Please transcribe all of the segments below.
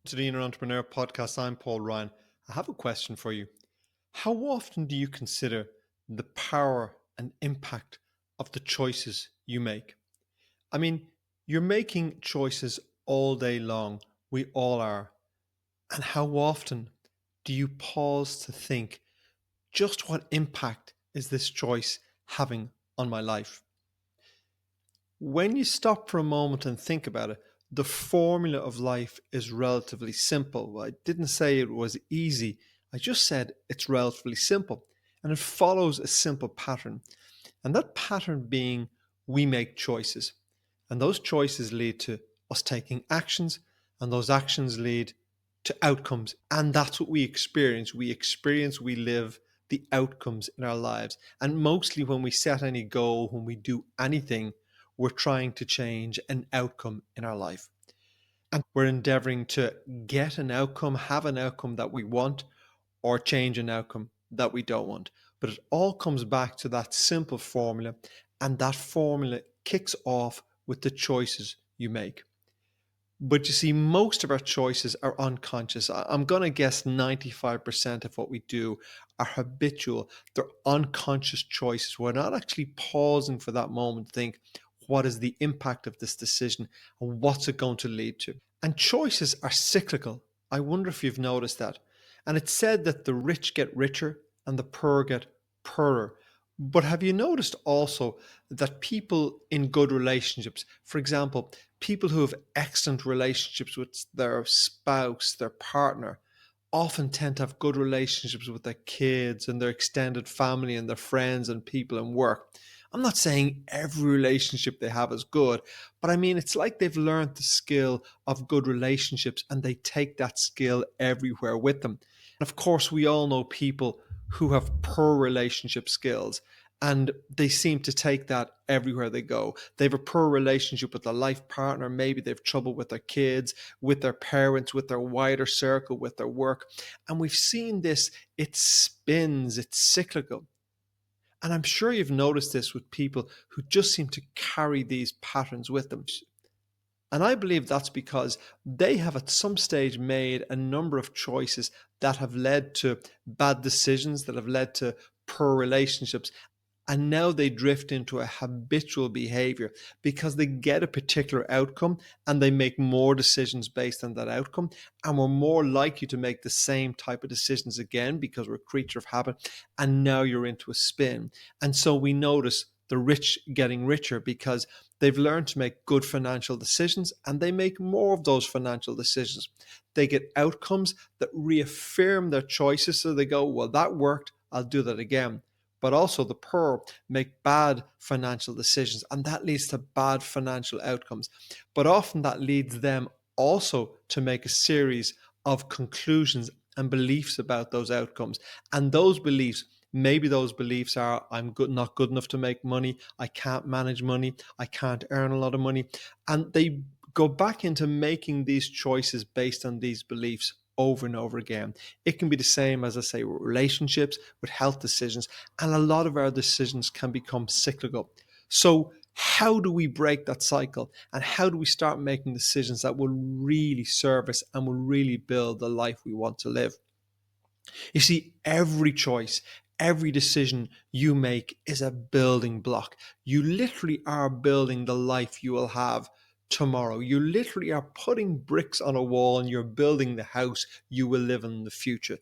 To the Inner Entrepreneur podcast, I'm Paul Ryan. I have a question for you. How often do you consider the power and impact of the choices you make? I mean, you're making choices all day long. We all are. And how often do you pause to think, just what impact is this choice having on my life? When you stop for a moment and think about it, the formula of life is relatively simple. Well, I didn't say it was easy. I just said it's relatively simple. And it follows a simple pattern. And that pattern being we make choices. And those choices lead to us taking actions. And those actions lead to outcomes. And that's what we experience. We live the outcomes in our lives. And mostly when we set any goal, when we do anything, we're trying to change an outcome in our life. And we're endeavoring to get an outcome, have an outcome that we want, or change an outcome that we don't want. But it all comes back to that simple formula, and that formula kicks off with the choices you make. But you see, most of our choices are unconscious. I'm going to guess 95% of what we do are habitual. They're unconscious choices. We're not actually pausing for that moment to think, what is the impact of this decision and what's it going to lead to? And choices are cyclical. I wonder if you've noticed that. And it's said that the rich get richer and the poor get poorer. But have you noticed also that people in good relationships, for example, people who have excellent relationships with their spouse, their partner, often tend to have good relationships with their kids and their extended family and their friends and people in work. I'm not saying every relationship they have is good, but I mean, it's like they've learned the skill of good relationships and they take that skill everywhere with them. And of course, we all know people who have poor relationship skills and they seem to take that everywhere they go. They have a poor relationship with their life partner. Maybe they have trouble with their kids, with their parents, with their wider circle, with their work. And we've seen this, it spins, it's cyclical. And I'm sure you've noticed this with people who just seem to carry these patterns with them. And I believe that's because they have at some stage made a number of choices that have led to bad decisions, that have led to poor relationships. And now they drift into a habitual behavior because they get a particular outcome and they make more decisions based on that outcome. And we're more likely to make the same type of decisions again because we're a creature of habit. And now you're into a spin. And so we notice the rich getting richer because they've learned to make good financial decisions and they make more of those financial decisions. They get outcomes that reaffirm their choices. So they go, well, that worked. I'll do that again. But also the poor make bad financial decisions and that leads to bad financial outcomes. But often that leads them also to make a series of conclusions and beliefs about those outcomes. And those beliefs, maybe those beliefs are not good enough to make money, I can't manage money, I can't earn a lot of money. And they go back into making these choices based on these beliefs over and over again. It can be the same, as I say, with relationships, with health decisions, and a lot of our decisions can become cyclical. So, how do we break that cycle? And how do we start making decisions that will really serve us and will really build the life we want to live? You see, every choice, every decision you make is a building block. You literally are building the life you will have tomorrow. You literally are putting bricks on a wall and you're building the house you will live in the future.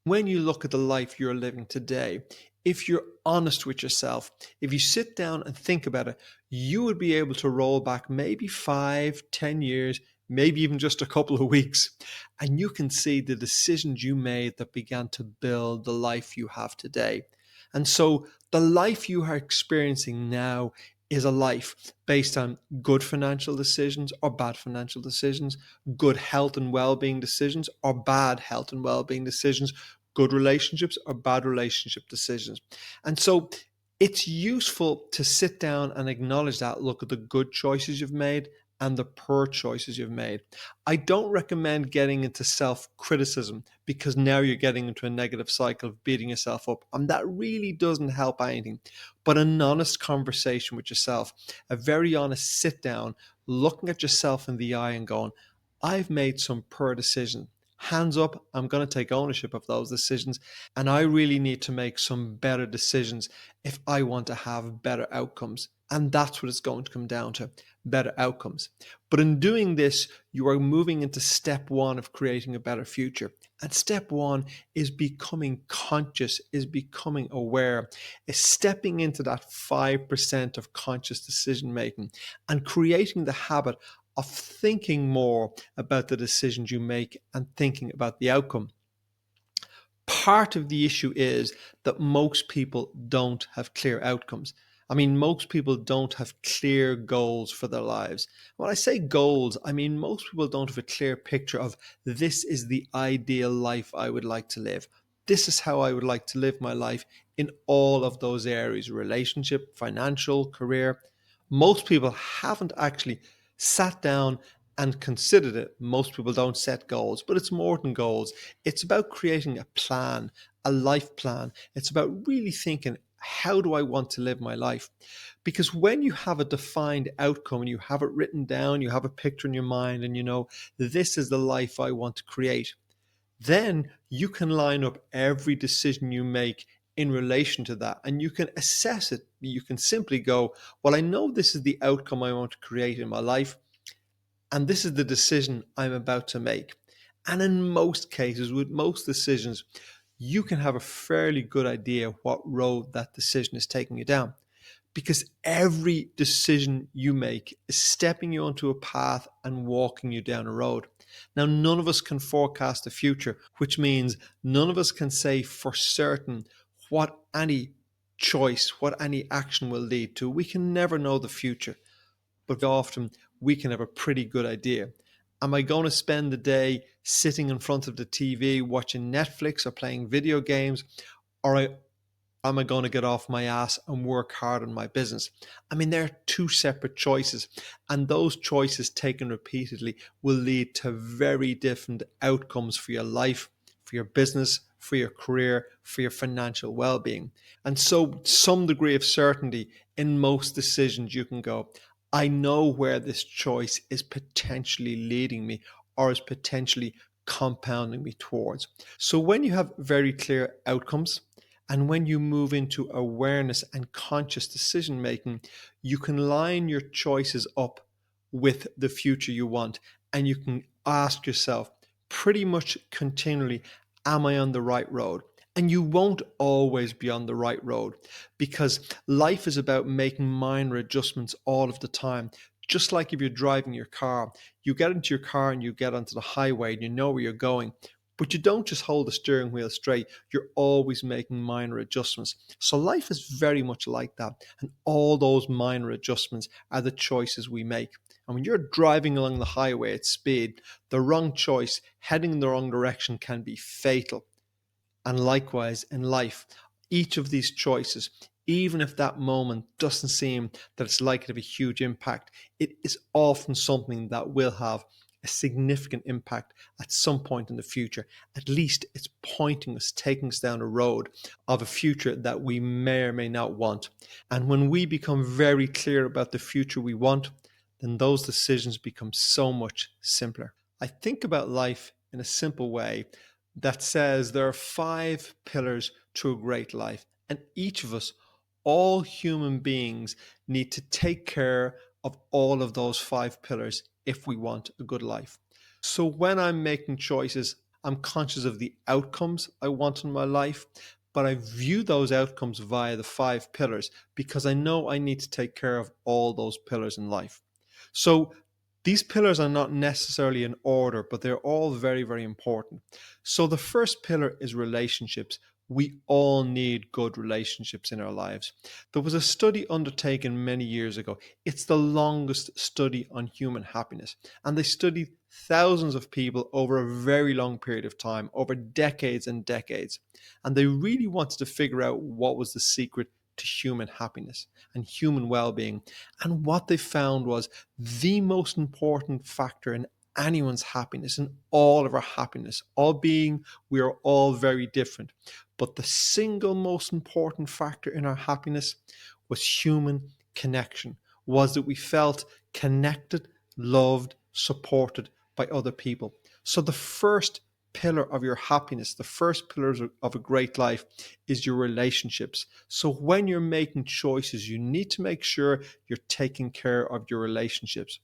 When you look at the life you're living today, if you're honest with yourself, if you sit down and think about it, you would be able to roll back maybe 5, 10 years, maybe even just a couple of weeks, and you can see the decisions you made that began to build the life you have today. And so the life you are experiencing now is a life based on good financial decisions or bad financial decisions, good health and well-being decisions or bad health and well-being decisions, good relationships or bad relationship decisions. And so it's useful to sit down and acknowledge that, look at the good choices you've made and the poor choices you've made. I don't recommend getting into self-criticism because now you're getting into a negative cycle of beating yourself up. And that really doesn't help anything. But an honest conversation with yourself, a very honest sit down, looking at yourself in the eye and going, I've made some poor decisions. Hands up, I'm going to take ownership of those decisions. And I really need to make some better decisions if I want to have better outcomes. And that's what it's going to come down to, better outcomes. But in doing this, you are moving into step one of creating a better future. And step one is becoming conscious, is becoming aware, is stepping into that 5% of conscious decision making and creating the habit of thinking more about the decisions you make and thinking about the outcome. Part of the issue is that most people don't have clear outcomes. I mean, most people don't have clear goals for their lives. When I say goals, I mean most people don't have a clear picture of this is the ideal life I would like to live. This is how I would like to live my life in all of those areas: relationship, financial, career. Most people haven't actually sat down and considered it. Most people don't set goals, but it's more than goals. It's about creating a plan, a life plan. It's about really thinking, how do I want to live my life? Because when you have a defined outcome and you have it written down, you have a picture in your mind, and you know, this is the life I want to create, then you can line up every decision you make in relation to that and you can assess it. You can simply go, well, I know this is the outcome I want to create in my life, and this is the decision I'm about to make. And in most cases, with most decisions, you can have a fairly good idea what road that decision is taking you down. Because every decision you make is stepping you onto a path and walking you down a road. Now, none of us can forecast the future, which means none of us can say for certain what any choice, what any action will lead to. We can never know the future, but often we can have a pretty good idea. Am I going to spend the day sitting in front of the TV watching Netflix or playing video games? Or am I going to get off my ass and work hard on my business? I mean, there are two separate choices, and those choices taken repeatedly will lead to very different outcomes for your life, for your business, for your career, for your financial well being. And so, some degree of certainty in most decisions, you can go, I know where this choice is potentially leading me or is potentially compounding me towards. So, when you have very clear outcomes, and when you move into awareness and conscious decision making, you can line your choices up with the future you want. And you can ask yourself pretty much continually, am I on the right road? And you won't always be on the right road because life is about making minor adjustments all of the time. Just like if you're driving your car, you get into your car and you get onto the highway and you know where you're going, but you don't just hold the steering wheel straight. You're always making minor adjustments. So life is very much like that. And all those minor adjustments are the choices we make. And when you're driving along the highway at speed, the wrong choice, heading in the wrong direction, can be fatal. And likewise in life, each of these choices, even if that moment doesn't seem that it's likely to have a huge impact, it is often something that will have a significant impact at some point in the future. At least it's pointing us, taking us down a road of a future that we may or may not want. And when we become very clear about the future we want, then those decisions become so much simpler. I think about life in a simple way that says there are 5 pillars to a great life. And each of us, all human beings, need to take care of all of those 5 pillars if we want a good life. So when I'm making choices, I'm conscious of the outcomes I want in my life, but I view those outcomes via the 5 pillars because I know I need to take care of all those pillars in life. So these pillars are not necessarily in order, but they're all very, very important. So the first pillar is relationships. We all need good relationships in our lives. There was a study undertaken many years ago. It's the longest study on human happiness. And they studied thousands of people over a very long period of time, over decades and decades. And they really wanted to figure out what was the secret to human happiness and human well-being. And what they found was the most important factor in anyone's happiness and all of our happiness, all being we are all very different. But the single most important factor in our happiness was human connection, was that we felt connected, loved, supported by other people. So the first pillar of your happiness, the first pillars of a great life is your relationships. So when you're making choices, you need to make sure you're taking care of your relationships.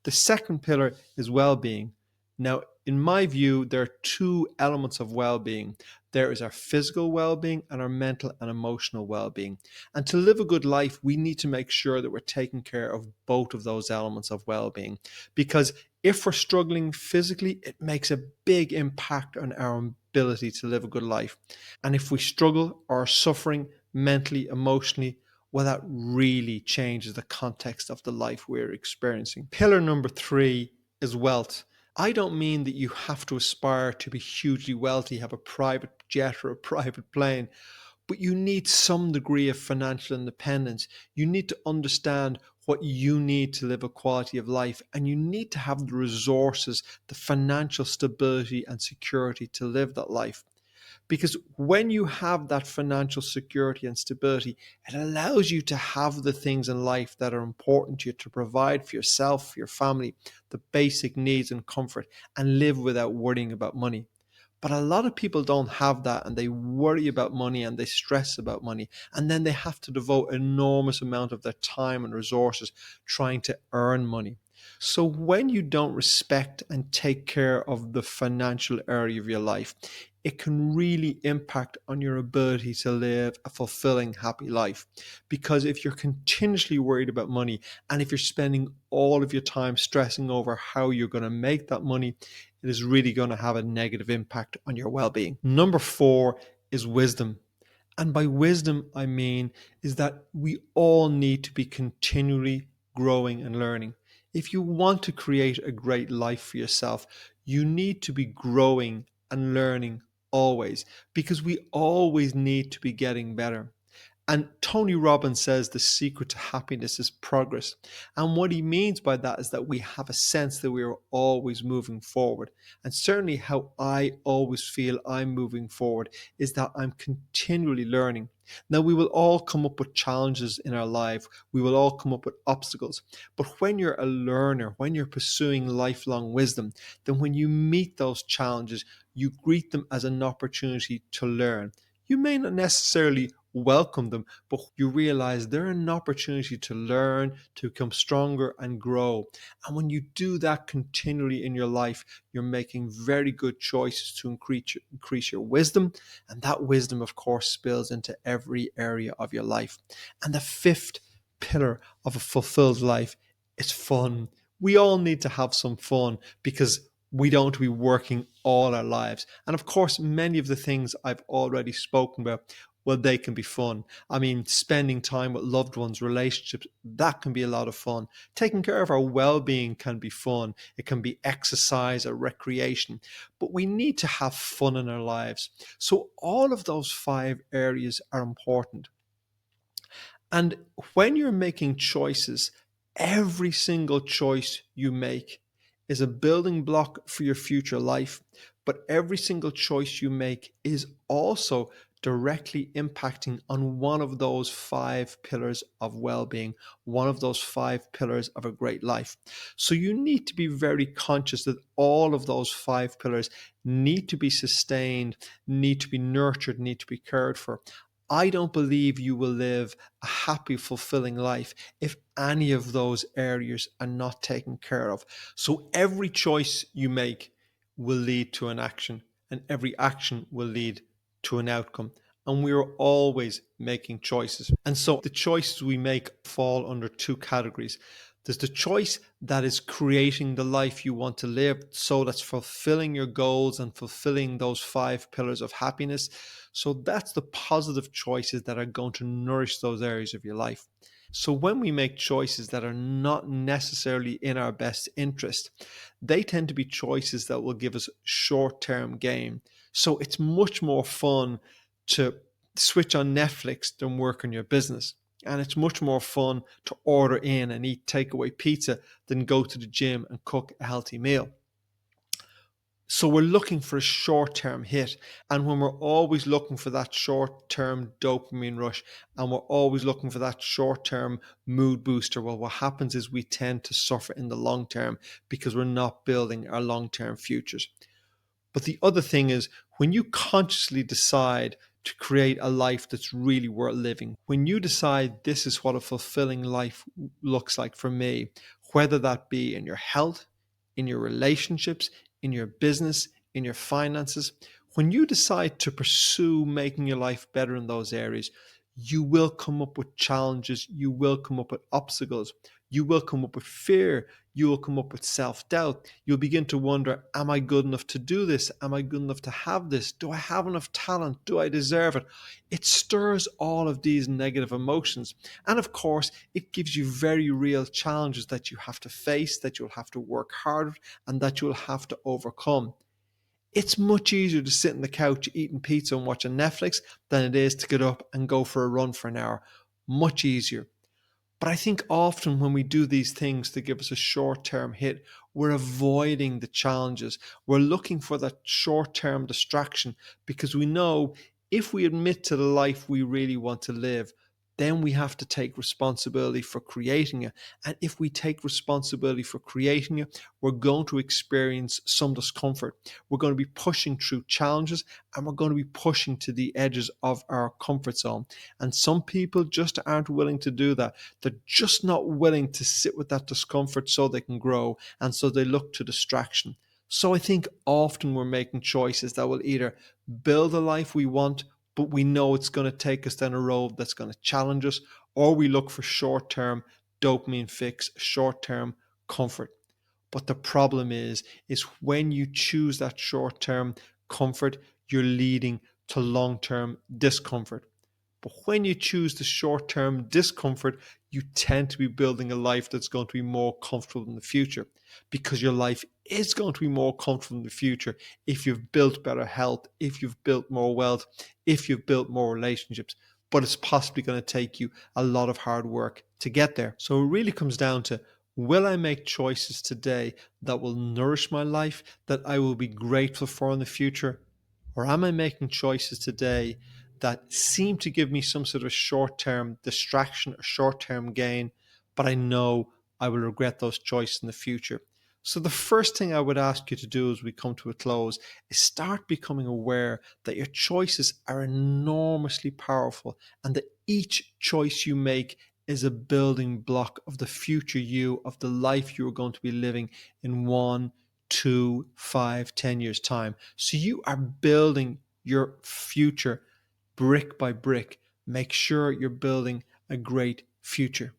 The second pillar is well-being. Now, in my view, there are two elements of well-being. There is our physical well-being and our mental and emotional well-being. And to live a good life, we need to make sure that we're taking care of both of those elements of well-being. Because if we're struggling physically, it makes a big impact on our ability to live a good life. And if we struggle or are suffering mentally, emotionally, well, that really changes the context of the life we're experiencing. Pillar number three is wealth. I don't mean that you have to aspire to be hugely wealthy, have a private jet or a private plane, but you need some degree of financial independence. You need to understand what you need to live a quality of life, and you need to have the resources, the financial stability and security to live that life. Because when you have that financial security and stability, it allows you to have the things in life that are important to you, to provide for yourself, for your family, the basic needs and comfort, and live without worrying about money. But a lot of people don't have that, and they worry about money and they stress about money. And then they have to devote enormous amount of their time and resources trying to earn money. So when you don't respect and take care of the financial area of your life, it can really impact on your ability to live a fulfilling, happy life. Because if you're continuously worried about money, and if you're spending all of your time stressing over how you're going to make that money, it is really going to have a negative impact on your well-being. Number four is wisdom. And by wisdom, I mean is that we all need to be continually growing and learning. If you want to create a great life for yourself, you need to be growing and learning always, because we always need to be getting better. And Tony Robbins says the secret to happiness is progress. And what he means by that is that we have a sense that we are always moving forward. And certainly, how I always feel I'm moving forward is that I'm continually learning. Now, we will all come up with challenges in our life, we will all come up with obstacles. But when you're a learner, when you're pursuing lifelong wisdom, then when you meet those challenges, you greet them as an opportunity to learn. You may not necessarily welcome them, but you realize they're an opportunity to learn, to become stronger and grow. And when you do that continually in your life, you're making very good choices to increase your wisdom. And that wisdom, of course, spills into every area of your life. And the fifth pillar of a fulfilled life is fun. We all need to have some fun, because we don't be working all our lives. And of course, many of the things I've already spoken about, well, they can be fun. I mean, spending time with loved ones, relationships, that can be a lot of fun. Taking care of our well-being can be fun. It can be exercise or recreation, but we need to have fun in our lives. So all of those five areas are important. And when you're making choices, every single choice you make is a building block for your future life. But every single choice you make is also directly impacting on one of those five pillars of well being, one of those five pillars of a great life. So you need to be very conscious that all of those five pillars need to be sustained, need to be nurtured, need to be cared for. I don't believe you will live a happy, fulfilling life if any of those areas are not taken care of. So every choice you make will lead to an action, and every action will lead to an outcome. And we are always making choices. And so the choices we make fall under two categories. There's the choice that is creating the life you want to live, so that's fulfilling your goals and fulfilling those five pillars of happiness. So that's the positive choices that are going to nourish those areas of your life. So when we make choices that are not necessarily in our best interest, they tend to be choices that will give us short-term gain. So it's much more fun to switch on Netflix than work on your business. And it's much more fun to order in and eat takeaway pizza than go to the gym and cook a healthy meal. So we're looking for a short-term hit. And when we're always looking for that short-term dopamine rush and we're always looking for that short-term mood booster, well, what happens is we tend to suffer in the long term because we're not building our long-term futures. But the other thing is, when you consciously decide to create a life that's really worth living, when you decide this is what a fulfilling life looks like for me, whether that be in your health, in your relationships, in your business, in your finances, when you decide to pursue making your life better in those areas, you will come up with challenges, you will come up with obstacles, you will come up with fear, you will come up with self-doubt. You'll begin to wonder, am I good enough to do this? Am I good enough to have this? Do I have enough talent? Do I deserve it? It stirs all of these negative emotions. And of course, it gives you very real challenges that you have to face, that you'll have to work hard, and that you'll have to overcome. It's much easier to sit on the couch eating pizza and watching Netflix than it is to get up and go for a run for an hour. Much easier. But I think often when we do these things to give us a short term hit, we're avoiding the challenges. We're looking for that short term distraction because we know if we admit to the life we really want to live, then we have to take responsibility for creating it. And if we take responsibility for creating it, we're going to experience some discomfort. We're going to be pushing through challenges and we're going to be pushing to the edges of our comfort zone. And some people just aren't willing to do that. They're just not willing to sit with that discomfort so they can grow. And so they look to distraction. So I think often we're making choices that will either build a life we want, but we know it's going to take us down a road that's going to challenge us, or we look for short term dopamine fix, short term comfort. But the problem is when you choose that short term comfort, you're leading to long term discomfort. But when you choose the short term discomfort, you tend to be building a life that's going to be more comfortable in the future because your life is going to be more comfortable in the future if you've built better health, if you've built more wealth, if you've built more relationships. But it's possibly going to take you a lot of hard work to get there. So it really comes down to, will I make choices today that will nourish my life, that I will be grateful for in the future? Or am I making choices today that seem to give me some sort of short term distraction or short term gain, but I know I will regret those choices in the future? So, the first thing I would ask you to do as we come to a close is start becoming aware that your choices are enormously powerful and that each choice you make is a building block of the future you, of the life you are going to be living in 1, 2, 5, 10 years' time. So, you are building your future brick by brick. Make sure you're building a great future.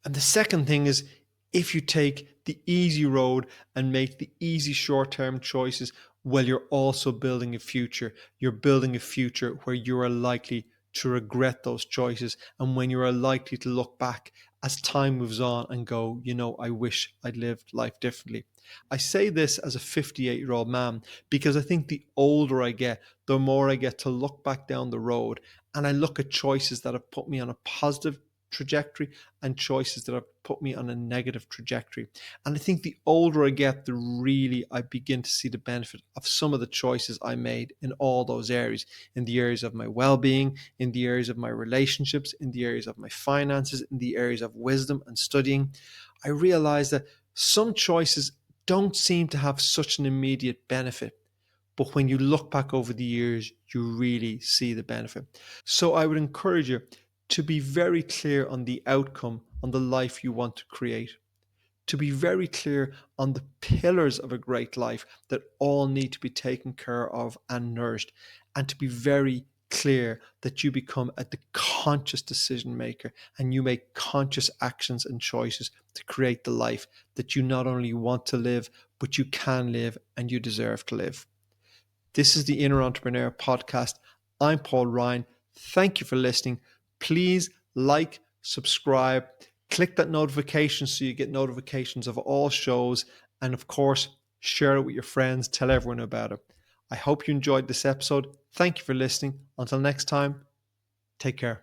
And the second thing is, if you take the easy road and make the easy short term choices, well, you're also building a future. You're building a future where you are likely to regret those choices. And when you are likely to look back as time moves on and go, I wish I'd lived life differently. I say this as a 58-year-old man because I think the older I get, the more I get to look back down the road and I look at choices that have put me on a positive trajectory and choices that have put me on a negative trajectory. And I think the older I get, the really I begin to see the benefit of some of the choices I made in all those areas, in the areas of my well-being, in the areas of my relationships, in the areas of my finances, in the areas of wisdom and studying. I realized that some choices don't seem to have such an immediate benefit. But when you look back over the years, you really see the benefit. So I would encourage you to be very clear on the outcome, on the life you want to create, to be very clear on the pillars of a great life that all need to be taken care of and nourished, and to be very clear that you become the conscious decision maker and you make conscious actions and choices to create the life that you not only want to live, but you can live and you deserve to live. This is the Inner Entrepreneur Podcast. I'm Paul Ryan. Thank you for listening. Please like, subscribe, click that notification so you get notifications of all shows. And of course, share it with your friends. Tell everyone about it. I hope you enjoyed this episode. Thank you for listening. Until next time, take care.